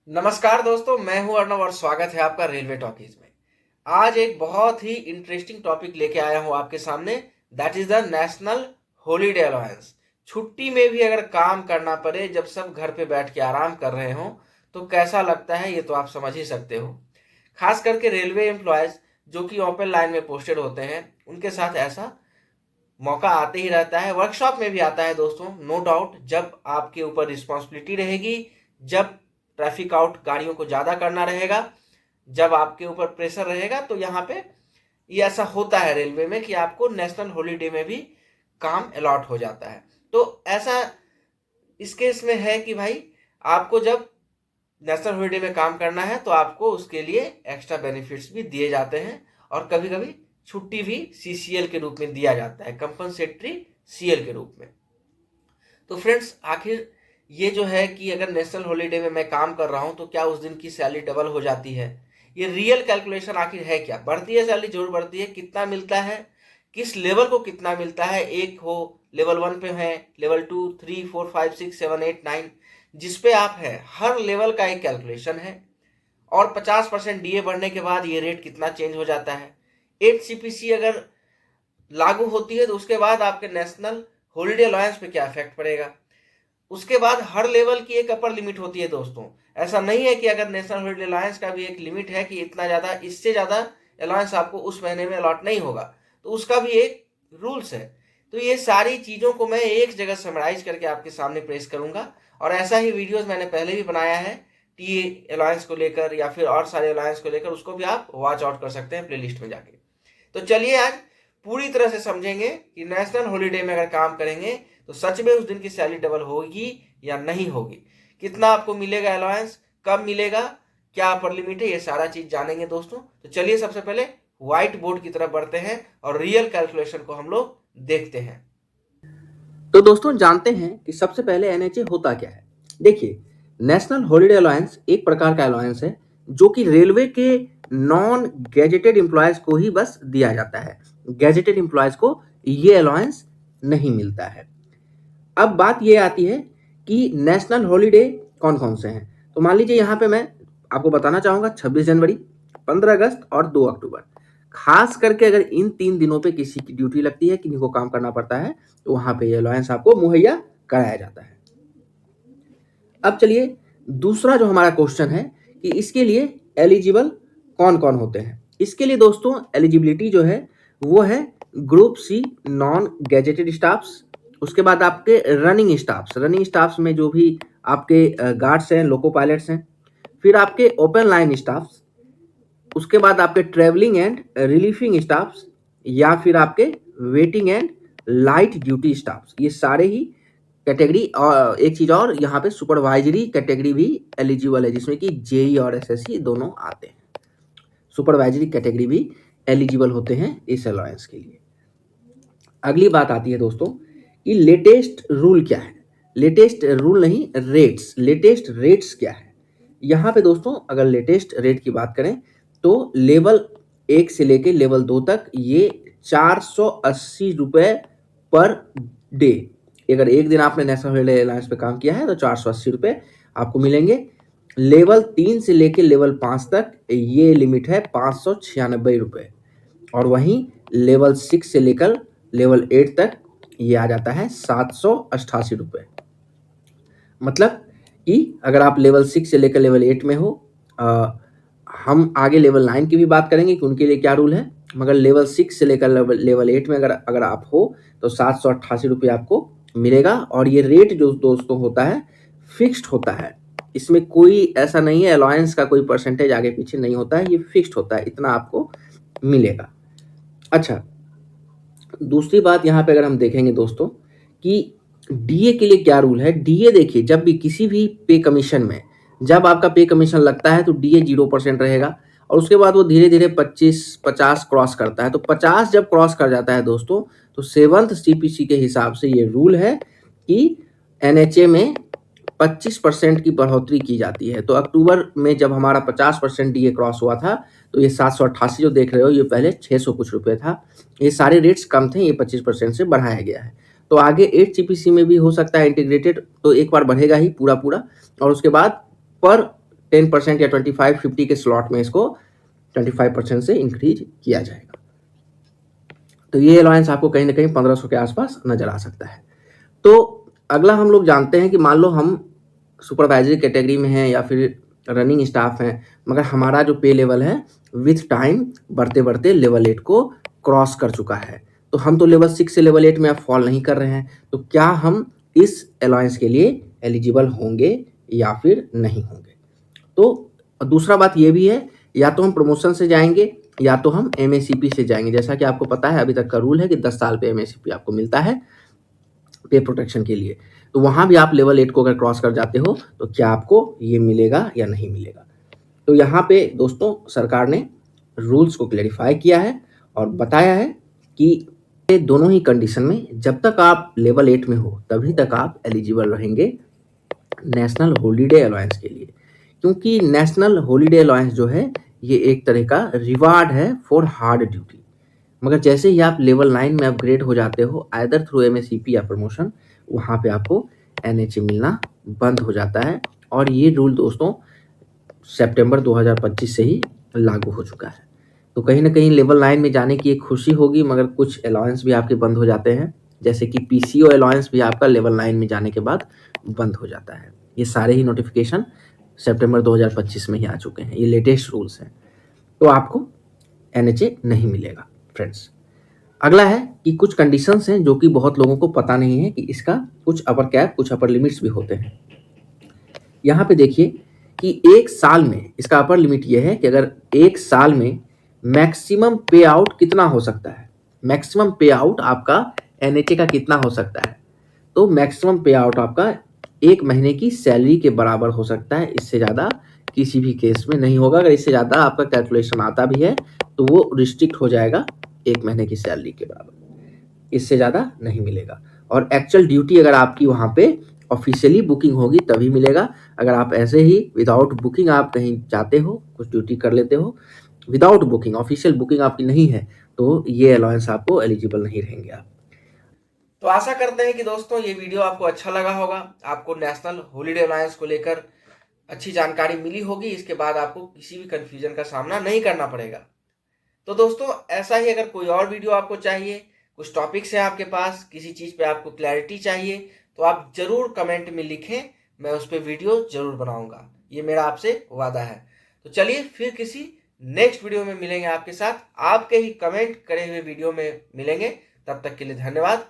नमस्कार दोस्तों, मैं हूं अर्णव और स्वागत है आपका रेलवे टॉकीज में। आज एक बहुत ही इंटरेस्टिंग टॉपिक लेके आया हूं आपके सामने। That is the national holiday allowance. छुट्टी में भी अगर काम करना पड़े, जब सब घर पे बैठ के आराम कर रहे हो, तो कैसा लगता है ये तो आप समझ ही सकते हो। खास करके रेलवे एम्प्लॉयज जो कि ओपन लाइन में पोस्टेड होते हैं, उनके साथ ऐसा मौका आते ही रहता है। वर्कशॉप में भी आता है दोस्तों, नो डाउट। जब आपके ऊपर रिस्पॉन्सिबिलिटी रहेगी, जब ट्रैफिक आउट गाड़ियों को ज़्यादा करना रहेगा, जब आपके ऊपर प्रेशर रहेगा, तो यहाँ पे ये ऐसा होता है रेलवे में कि आपको नेशनल हॉलीडे में भी काम अलॉट हो जाता है। तो ऐसा इस केस में है कि भाई, आपको जब नेशनल हॉलीडे में काम करना है तो आपको उसके लिए एक्स्ट्रा बेनिफिट्स भी दिए जाते हैं, और कभी कभी छुट्टी भी सीसीएल के रूप में दिया जाता है, कंपनसेटरी सीएल के रूप में। तो फ्रेंड्स, आखिर ये जो है कि अगर नेशनल हॉलीडे में मैं काम कर रहा हूं तो क्या उस दिन की सैलरी डबल हो जाती है? ये रियल कैलकुलेशन आखिर है क्या? बढ़ती है सैलरी? जरूर बढ़ती है। कितना मिलता है, किस लेवल को कितना मिलता है? एक हो लेवल 1 पे है, लेवल 2, 3, 4, 5, 6, 7, 8, 9, जिस पे आप है, हर लेवल का एक कैलकुलेशन है। और 50% डीए बढ़ने के बाद ये रेट कितना चेंज हो जाता है। 8 सीपीसी अगर लागू होती है तो उसके बाद आपके नेशनल हॉलीडे अलाउंस पे क्या इफेक्ट पड़ेगा। उसके बाद हर लेवल की एक अपर लिमिट होती है दोस्तों। ऐसा नहीं है कि अगर नेशनल हॉलीडे अलाउंस का भी एक लिमिट है कि इतना ज़्यादा, इससे ज़्यादा अलाउंस आपको उस महीने में अलॉट नहीं होगा, तो उसका भी एक रूल्स है। तो ये सारी चीज़ों को मैं एक जगह समराइज करके आपके सामने पेश करूंगा, और ऐसा ही वीडियोस मैंने पहले भी बनाया है टी अलाउंस को लेकर या फिर और सारे अलाउंस को लेकर। उसको भी आप वॉच आउट कर सकते हैं प्लेलिस्ट में जाके। तो चलिए आज पूरी तरह से समझेंगे कि नेशनल हॉलीडे में अगर काम करेंगे तो सच में उस दिन की सैलरी डबल होगी या नहीं होगी, कितना आपको मिलेगा अलाउंस, कब मिलेगा, क्या अपर लिमिट है, ये सारा चीज जानेंगे दोस्तों। तो चलिए सबसे पहले व्हाइट बोर्ड की तरफ बढ़ते हैं और रियल कैलकुलेशन को हम लोग देखते हैं। तो दोस्तों जानते हैं कि सबसे पहले एनएचए होता क्या है। देखिए, नेशनल हॉलीडे अलाउंस एक प्रकार का अलाउंस है जो कि रेलवे के नॉन गैजेटेड एम्प्लॉयज को ही बस दिया जाता है। गैजेटेड एम्प्लॉयज को ये अलाउंस नहीं मिलता है। अब बात ये आती है कि नेशनल हॉलीडे कौन कौन से हैं। तो मान लीजिए यहाँ पे मैं आपको बताना चाहूँगा 26 जनवरी, 15 अगस्त और 2 अक्टूबर। खास करके अगर इन 3 दिनों पे किसी की ड्यूटी लगती है, किसी को काम करना पड़ता है, तो वहाँ पे ये अलाउंस आपको मुहैया कराया जाता है। अब चलिए दूसरा जो हमारा क्वेश्चन है कि इसके लिए एलिजिबल कौन कौन होते हैं। इसके लिए दोस्तों एलिजिबिलिटी जो है वो है group C non gazetted staffs. उसके बाद आपके रनिंग स्टाफ्स में जो भी आपके गार्ड्स हैं, लोको पायलट्स हैं। फिर आपके ओपन लाइन स्टाफ्स। उसके बाद आपके ट्रेवलिंग एंड रिलीफिंग स्टाफ्स, या फिर आपके waiting and light duty staffs. ये सारे ही कैटेगरी। और एक चीज और, यहाँ पे सुपरवाइजरी कैटेगरी भी एलिजिबल है, जिसमें कि जेई और एसएससी दोनों आते हैं। सुपरवाइजरी कैटेगरी भी एलिजिबल होते हैं इस अलाउंस के लिए। अगली बात आती है दोस्तों कि लेटेस्ट रूल क्या है। लेटेस्ट रूल नहीं, रेट्स। लेटेस्ट रेट्स क्या है। यहाँ पे दोस्तों अगर लेटेस्ट रेट की बात करें तो लेवल 1 से लेके लेवल 2 तक ये 480 रुपये पर डे। अगर एक दिन आपने नेशनल हॉलीडे अलाउंस पे काम किया है तो 480 रुपये आपको मिलेंगे। लेवल 3 से लेके लेवल 5 तक ये लिमिट है 596 रुपये। और वहीं लेवल 6 से लेकर लेवल 8 तक ये आ जाता है 788 रुपये। मतलब कि अगर आप लेवल 6 से लेकर लेवल 8 में हो, हम आगे लेवल 9 की भी बात करेंगे कि उनके लिए क्या रूल है, मगर लेवल 6 से लेकर लेवल 8 में अगर आप हो तो 788 रुपये आपको मिलेगा। और ये रेट जो दोस्तों होता है फिक्स्ड होता है। इसमें कोई ऐसा नहीं है, अलाउंस का कोई परसेंटेज आगे पीछे नहीं होता है, ये फिक्स्ड होता है, इतना आपको मिलेगा। अच्छा, दूसरी बात यहाँ पे अगर हम देखेंगे दोस्तों कि डीए के लिए क्या रूल है। डीए देखिए, जब भी किसी भी पे कमीशन में जब आपका पे कमीशन लगता है तो डीए 0% रहेगा, और उसके बाद वो धीरे धीरे 25-50 क्रॉस करता है। तो 50 जब क्रॉस कर जाता है दोस्तों, तो 7th सीपीसी के हिसाब से ये रूल है कि एनएचए में 25% की बढ़ोतरी की जाती है। तो अक्टूबर में जब हमारा 50% डीए क्रॉस हुआ था, तो ये 788 जो देख रहे हो, ये पहले 600 कुछ रुपये था। ये सारे रेट्स कम थे, ये 25% से बढ़ाया गया है। तो आगे 8 सीपीसी में भी हो सकता है इंटीग्रेटेड, तो एक बार बढ़ेगा ही पूरा पूरा। और उसके बाद पर 10% या 25-50 के स्लॉट में इसको 25% से इंक्रीज किया जाएगा। तो ये अलाउंस आपको कहीं ना कहीं 1500 के आसपास नजर आ सकता है। तो अगला हम लोग जानते हैं कि मान लो हम सुपरवाइजरी कैटेगरी में हैं या फिर रनिंग स्टाफ हैं, मगर हमारा जो पे लेवल है विथ टाइम बढ़ते बढ़ते लेवल 8 को क्रॉस कर चुका है। तो हम तो लेवल 6 से लेवल 8 में अब फॉल नहीं कर रहे हैं, तो क्या हम इस अलाउंस के लिए एलिजिबल होंगे या फिर नहीं होंगे? तो दूसरा बात ये भी है, या तो हम प्रमोशन से जाएंगे या तो हम एमएससीपी से जाएंगे। जैसा कि आपको पता है अभी तक का रूल है कि 10 साल पे एमएससीपी आपको मिलता है पे प्रोटेक्शन के लिए। तो वहां भी आप लेवल 8 को अगर क्रॉस कर जाते हो तो क्या आपको ये मिलेगा या नहीं मिलेगा? तो यहाँ पे दोस्तों सरकार ने रूल्स को क्लेरिफाई किया है और बताया है कि ये दोनों ही कंडीशन में जब तक आप लेवल 8 में हो तभी तक आप एलिजिबल रहेंगे नेशनल हॉलीडे अलाउंस के लिए। क्योंकि नेशनल हॉलीडे अलाउंस जो है ये एक तरह का रिवार्ड है फॉर हार्ड ड्यूटी। मगर जैसे ही आप लेवल 9 में अपग्रेड हो जाते हो आइदर थ्रू एमएससीपी या प्रमोशन, वहाँ पे आपको एनएचए मिलना बंद हो जाता है। और ये रूल दोस्तों सितंबर 2025 से ही लागू हो चुका है। तो कहीं ना कहीं लेवल 9 में जाने की एक खुशी होगी, मगर कुछ अलाउंस भी आपके बंद हो जाते हैं, जैसे कि पीसीओ अलाउंस भी आपका लेवल 9 में जाने के बाद बंद हो जाता है। ये सारे ही नोटिफिकेशन सितंबर 2025 में ही आ चुके हैं, ये लेटेस्ट रूल्स हैं। तो आपको एनएचए नहीं मिलेगा फ्रेंड्स। अगला है कि कुछ कंडीशंस हैं जो कि बहुत लोगों को पता नहीं है कि इसका कुछ अपर कैप कुछ अपर लिमिट्स भी होते हैं। यहाँ पे देखिए कि एक साल में इसका अपर लिमिट ये है कि अगर एक साल में मैक्सिमम पे आउट कितना हो सकता है, मैक्सिमम पे आउट आपका एनएचए का कितना हो सकता है? तो मैक्सिमम पे आउट आपका 1 महीने की सैलरी के बराबर हो सकता है, इससे ज़्यादा किसी भी केस में नहीं होगा। अगर इससे ज़्यादा आपका कैलकुलेशन आता भी है तो वो रिस्ट्रिक्ट हो जाएगा 1 महीने की सैलरी के बराबर, इससे ज़्यादा नहीं मिलेगा। और एक्चुअल ड्यूटी अगर आपकी वहाँ पे ऑफिशियली बुकिंग होगी तभी मिलेगा। अगर आप ऐसे ही विदाउट बुकिंग आप कहीं जाते हो, कुछ ड्यूटी कर लेते हो विदाउट बुकिंग, ऑफिशियल बुकिंग आपकी नहीं है, तो ये अलाउंस आपको एलिजिबल नहीं रहेंगे आप। तो आशा करते हैं कि दोस्तों ये वीडियो आपको अच्छा लगा होगा, आपको नेशनल हॉलीडे अलायंस को लेकर अच्छी जानकारी मिली होगी। इसके बाद आपको किसी भी कंफ्यूजन का सामना नहीं करना पड़ेगा। तो दोस्तों ऐसा ही अगर कोई और वीडियो आपको चाहिए, कुछ टॉपिक्स है आपके पास, किसी चीज़ पे आपको क्लैरिटी चाहिए, तो आप ज़रूर कमेंट में लिखें, मैं उस पर वीडियो ज़रूर बनाऊंगा। ये मेरा आपसे वादा है। तो चलिए फिर किसी नेक्स्ट वीडियो में मिलेंगे आपके साथ, आपके ही कमेंट करे हुए वीडियो में मिलेंगे। तब तक के लिए धन्यवाद।